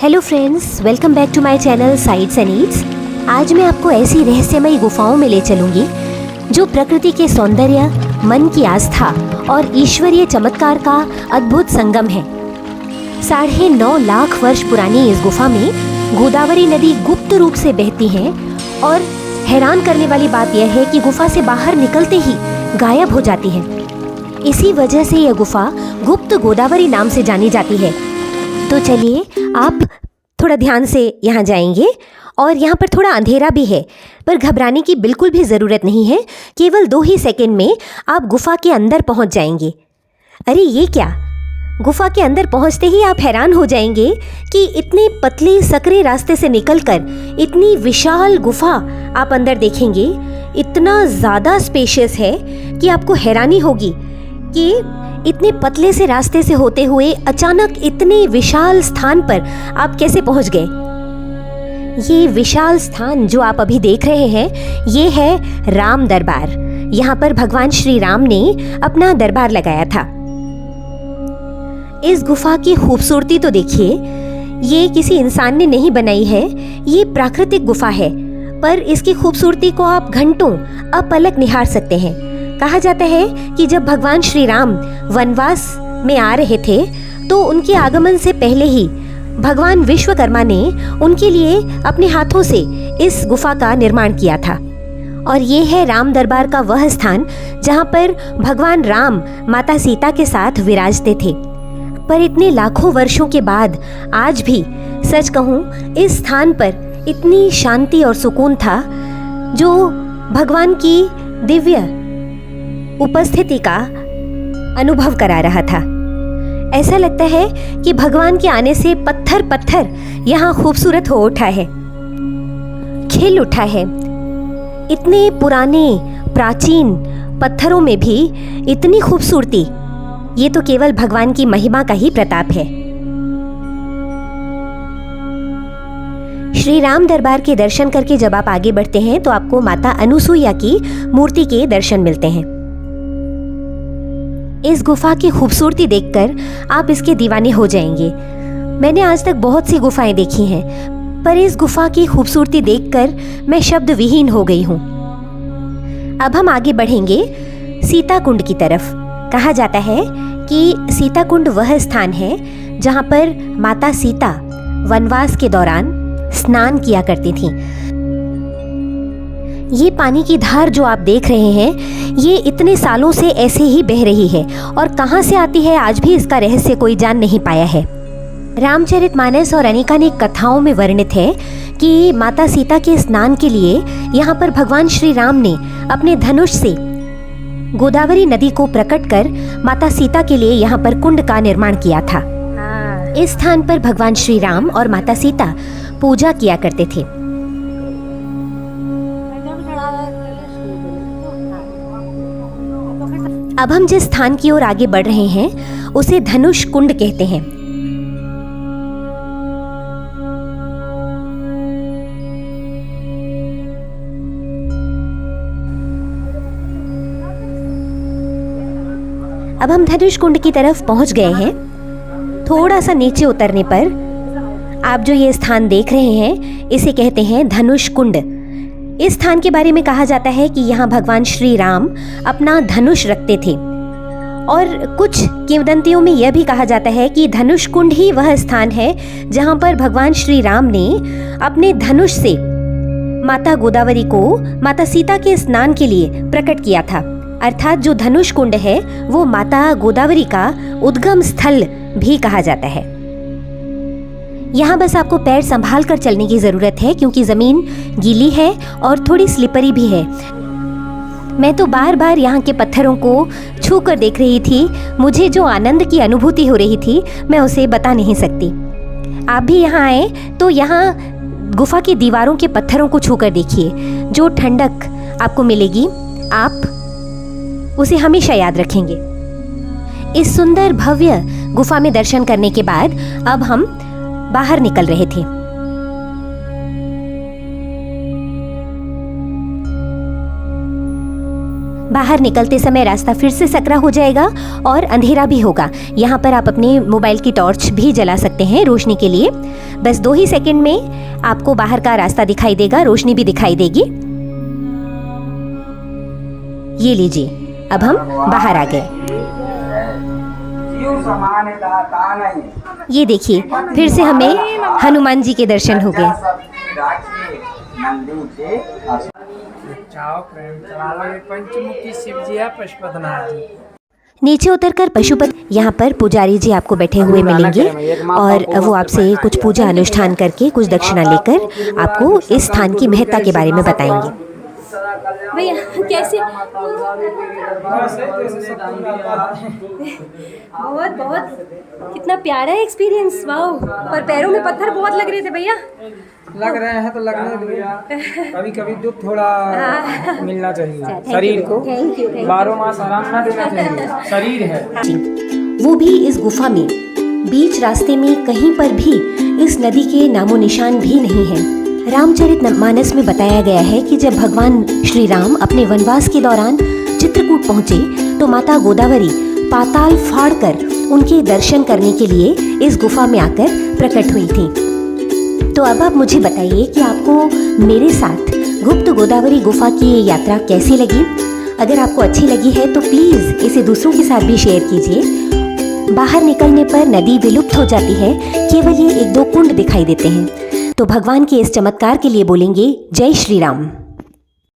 Hello friends, welcome back to my channel sites and eats. आज मैं आपको ऐसी रहस्यमयी गुफाओं में ले चलूँगी जो प्रकृति के सौंदर्य, मन की आस्था और ईश्वरीय चमत्कार का अद्भुत संगम है। 9.5 लाख वर्ष पुरानी इस गुफा में गोदावरी नदी गुप्त रूप से बहती है और हैरान करने वाली बात यह है कि गुफा से बाहर निकलते ही गायब हो जाती है। इसी वजह से यह गुफा गुप्त गोदावरी नाम से जानी जाती है। तो चलिए, आप थोड़ा ध्यान से यहाँ जाएंगे और यहाँ पर थोड़ा अंधेरा भी है, पर घबराने की बिल्कुल भी ज़रूरत नहीं है। केवल 2 ही सेकंड में आप गुफा के अंदर पहुँच जाएंगे। अरे ये क्या! गुफा के अंदर पहुँचते ही आप हैरान हो जाएंगे कि इतने पतले सकरे रास्ते से निकलकर इतनी विशाल गुफा आप अंदर देखेंगे। इतना ज़्यादा स्पेशियस है कि आपको हैरानी होगी कि इतने पतले से रास्ते से होते हुए अचानक इतने विशाल स्थान पर आप कैसे पहुंच गए। ये विशाल स्थान जो आप अभी देख रहे हैं, ये है राम दरबार। यहाँ पर भगवान श्री राम ने अपना दरबार लगाया था। इस गुफा की खूबसूरती तो देखिए, ये किसी इंसान ने नहीं बनाई है, ये प्राकृतिक गुफा है, पर इसकी खूबसूरती को आप घंटों अपलक निहार सकते हैं। कहा जाता है कि जब भगवान श्री राम वनवास में आ रहे थे तो उनके आगमन से पहले ही भगवान विश्वकर्मा ने उनके लिए अपने हाथों से इस गुफा का निर्माण किया था। और ये है राम दरबार का वह स्थान जहाँ पर भगवान राम माता सीता के साथ विराजते थे। पर इतने लाखों वर्षों के बाद आज भी सच कहूँ, इस स्थान पर इतनी शांति और सुकून था जो भगवान की दिव्य उपस्थिति का अनुभव करा रहा था। ऐसा लगता है कि भगवान के आने से पत्थर पत्थर यहाँ खूबसूरत हो उठा है, खिल उठा है। इतने पुराने प्राचीन पत्थरों में भी इतनी खूबसूरती, ये तो केवल भगवान की महिमा का ही प्रताप है। श्री राम दरबार के दर्शन करके जब आप आगे बढ़ते हैं तो आपको माता अनुसुईया की मूर्ति के दर्शन मिलते हैं। इस गुफा की खूबसूरती देखकर आप इसके दीवाने हो जाएंगे। मैंने आज तक बहुत सी गुफाएं देखी हैं, पर इस गुफा की खूबसूरती देखकर मैं शब्द विहीन हो गई हूँ। अब हम आगे बढ़ेंगे सीता कुंड की तरफ। कहा जाता है कि सीता कुंड वह स्थान है जहाँ पर माता सीता वनवास के दौरान स्नान किया करती थीं। ये पानी की धार जो आप देख रहे हैं, ये इतने सालों से ऐसे ही बह रही है और कहाँ से आती है आज भी इसका रहस्य कोई जान नहीं पाया है। रामचरितमानस और अनेकानेक कथाओं में वर्णित है कि माता सीता के स्नान के लिए यहाँ पर भगवान श्री राम ने अपने धनुष से गोदावरी नदी को प्रकट कर माता सीता के लिए यहाँ पर कुंड का निर्माण किया था। इस स्थान पर भगवान श्री राम और माता सीता पूजा किया करते थे। अब हम जिस स्थान की ओर आगे बढ़ रहे हैं उसे धनुष कुंड कहते हैं। अब हम धनुष कुंड की तरफ पहुंच गए हैं। थोड़ा सा नीचे उतरने पर आप जो ये स्थान देख रहे हैं, इसे कहते हैं धनुष कुंड। इस स्थान के बारे में कहा जाता है कि यहाँ भगवान श्री राम अपना धनुष रखते थे और कुछ किंवदंतियों में यह भी कहा जाता है कि धनुष कुंड ही वह स्थान है जहाँ पर भगवान श्री राम ने अपने धनुष से माता गोदावरी को माता सीता के स्नान के लिए प्रकट किया था। अर्थात जो धनुष कुंड है वो माता गोदावरी का उद्गम स्थल भी कहा जाता है। यहाँ बस आपको पैर संभाल कर चलने की ज़रूरत है क्योंकि ज़मीन गीली है और थोड़ी स्लिपरी भी है। मैं तो बार बार यहाँ के पत्थरों को छू कर देख रही थी। मुझे जो आनंद की अनुभूति हो रही थी, मैं उसे बता नहीं सकती। आप भी यहाँ आए तो यहाँ गुफा की दीवारों के पत्थरों को छू कर देखिए। जो ठंडक आपको मिलेगी, आप उसे हमेशा याद रखेंगे। इस सुंदर भव्य गुफा में दर्शन करने के बाद अब हम बाहर निकल रहे थे। बाहर निकलते समय रास्ता फिर से सकरा हो जाएगा और अंधेरा भी होगा। यहाँ पर आप अपने मोबाइल की टॉर्च भी जला सकते हैं रोशनी के लिए। बस 2 ही सेकंड में आपको बाहर का रास्ता दिखाई देगा, रोशनी भी दिखाई देगी। ये लीजिए, अब हम बाहर आ गए। ये देखिए, फिर से हमें हनुमान जी के दर्शन हो गए। पंचमुखी शिव जी है, पशुपतिनाथ जी। नीचे उतरकर पशुपति, यहाँ पर पुजारी जी आपको बैठे हुए मिलेंगे और वो आपसे कुछ पूजा अनुष्ठान करके कुछ दक्षिणा लेकर आपको इस स्थान की महत्ता के बारे में बताएंगे। भैया कैसे? बहुत बहुत कितना प्यारा एक्सपीरियंस, वाओ। पर पैरों में पत्थर बहुत लग रहे थे भैया। लग रहे हैं तो लगने दो, कभी कभी दुख थोड़ा मिलना चाहिए शरीर को। 12 मास आराम ना देना चाहिए, शरीर है। वो भी इस गुफा में, बीच रास्ते में कहीं पर भी इस नदी के नामो निशान भी नहीं है। रामचरितमानस में बताया गया है कि जब भगवान श्री राम अपने वनवास के दौरान चित्रकूट पहुंचे तो माता गोदावरी पाताल फाड़कर उनके दर्शन करने के लिए इस गुफा में आकर प्रकट हुई थी। तो अब आप मुझे बताइए कि आपको मेरे साथ गुप्त गोदावरी गुफा की ये यात्रा कैसी लगी? अगर आपको अच्छी लगी है तो प्लीज़ इसे दूसरों के साथ भी शेयर कीजिए। बाहर निकलने पर नदी विलुप्त हो जाती है, केवल ये 1-2 कुंड दिखाई देते हैं। तो भगवान के इस चमत्कार के लिए बोलेंगे जय श्री राम।